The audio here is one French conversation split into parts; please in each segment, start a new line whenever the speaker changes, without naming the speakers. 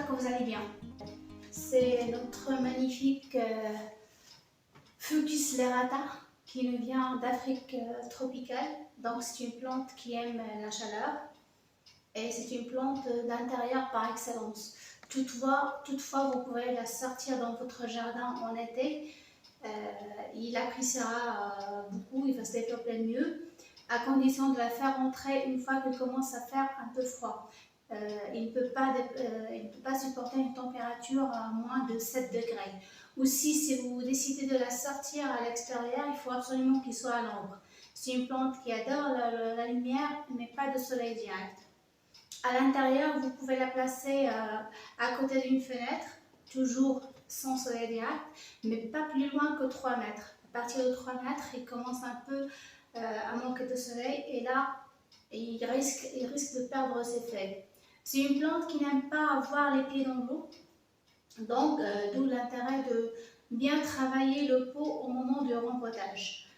j'espère que vous allez bien. C'est notre magnifique Fucus lyrata qui nous vient d'Afrique tropicale. Donc c'est une plante qui aime la chaleur et c'est une plante d'intérieur par excellence. Toutefois, vous pouvez la sortir dans votre jardin en été. Il appréciera beaucoup, il va se développer mieux, à condition de la faire entrer une fois qu'il commence à faire un peu froid. Il ne peut pas supporter une température à moins de 7 degrés. Aussi, si vous décidez de la sortir à l'extérieur, il faut absolument qu'il soit à l'ombre. C'est une plante qui adore la lumière, mais pas de soleil direct. À l'intérieur, vous pouvez la placer à côté d'une fenêtre, toujours sans soleil direct, mais pas plus loin que 3 mètres. À partir de 3 mètres, il commence un peu à manquer de soleil et là, il risque de perdre ses feuilles. C'est une plante qui n'aime pas avoir les pieds dans l'eau, donc d'où l'intérêt de bien travailler le pot au moment du rempotage.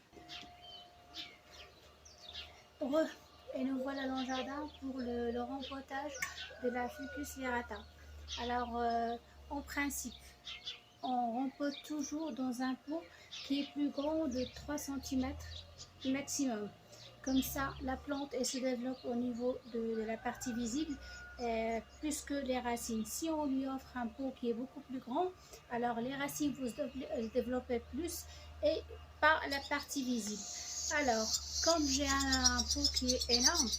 Et nous voilà dans le jardin pour le rempotage de la Fucus lyrata. Alors, en principe, on rempote toujours dans un pot qui est plus grand de 3 cm maximum. Comme ça, la plante elle se développe au niveau de la partie visible plus que les racines. Si on lui offre un pot qui est beaucoup plus grand, alors les racines vont se développer plus et par la partie visible. Alors, comme j'ai un pot qui est énorme,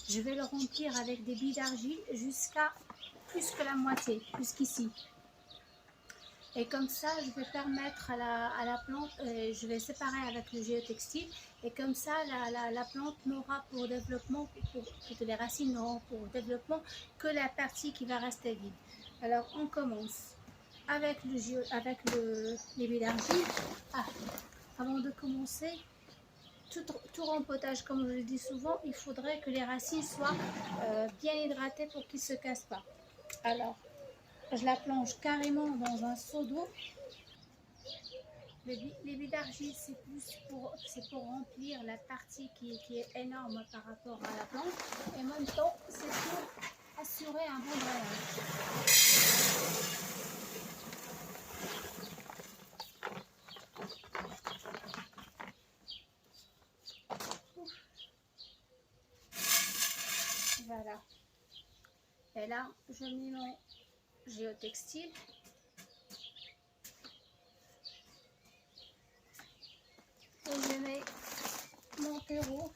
je vais le remplir avec des billes d'argile jusqu'à plus que la moitié, jusqu'ici. Et comme ça, je vais permettre à la plante, je vais séparer avec le géotextile, et comme ça, la plante n'aura pour développement, que les racines n'auront pour développement que la partie qui va rester vide. Alors, on commence avec les billes d'argile. Avant de commencer, tout rempotage, comme je le dis souvent, il faudrait que les racines soient bien hydratées pour qu'ils ne se cassent pas. Alors, je la plonge carrément dans un seau d'eau. Les billes d'argile, c'est pour remplir la partie qui est énorme par rapport à la plante. Et en même temps, c'est pour assurer un bon drainage. Voilà. Et là, je mets mon géotextile. Et je mets mon terreau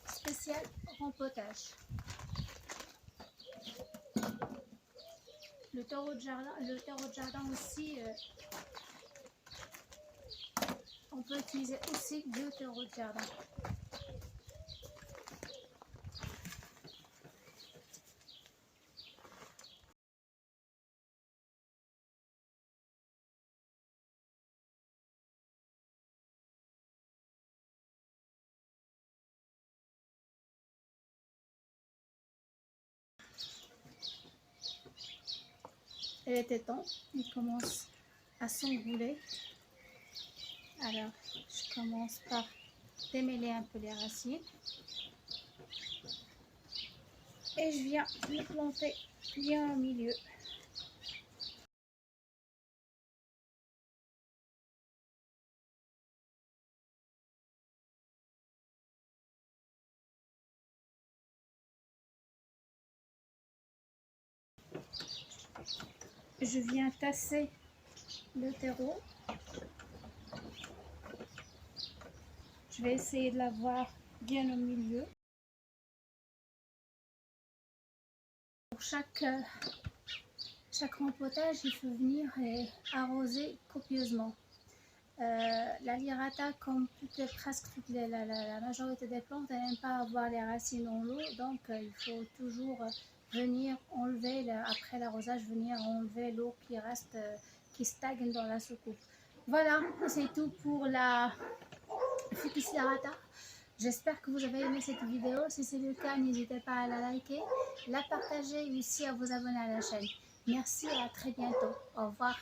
spécial rempotage. Le terreau de jardin aussi, on peut utiliser aussi deux terreaux de jardin. Elle était temps, il commence à s'enrouler. Alors, je commence par démêler un peu les racines. Et je viens le planter bien au milieu. Je viens tasser le terreau. Je vais essayer de l'avoir bien au milieu. Pour chaque rempotage, il faut venir et arroser copieusement. La lyrata, comme presque la majorité des plantes, elle n'aime pas avoir les racines dans l'eau, donc il faut toujours venir enlever, après l'arrosage, venir enlever l'eau qui reste, qui stagne dans la soucoupe. Voilà, c'est tout pour la Fucus lyrata. J'espère que vous avez aimé cette vidéo. Si c'est le cas, n'hésitez pas à la liker, la partager et aussi à vous abonner à la chaîne. Merci et à très bientôt. Au revoir.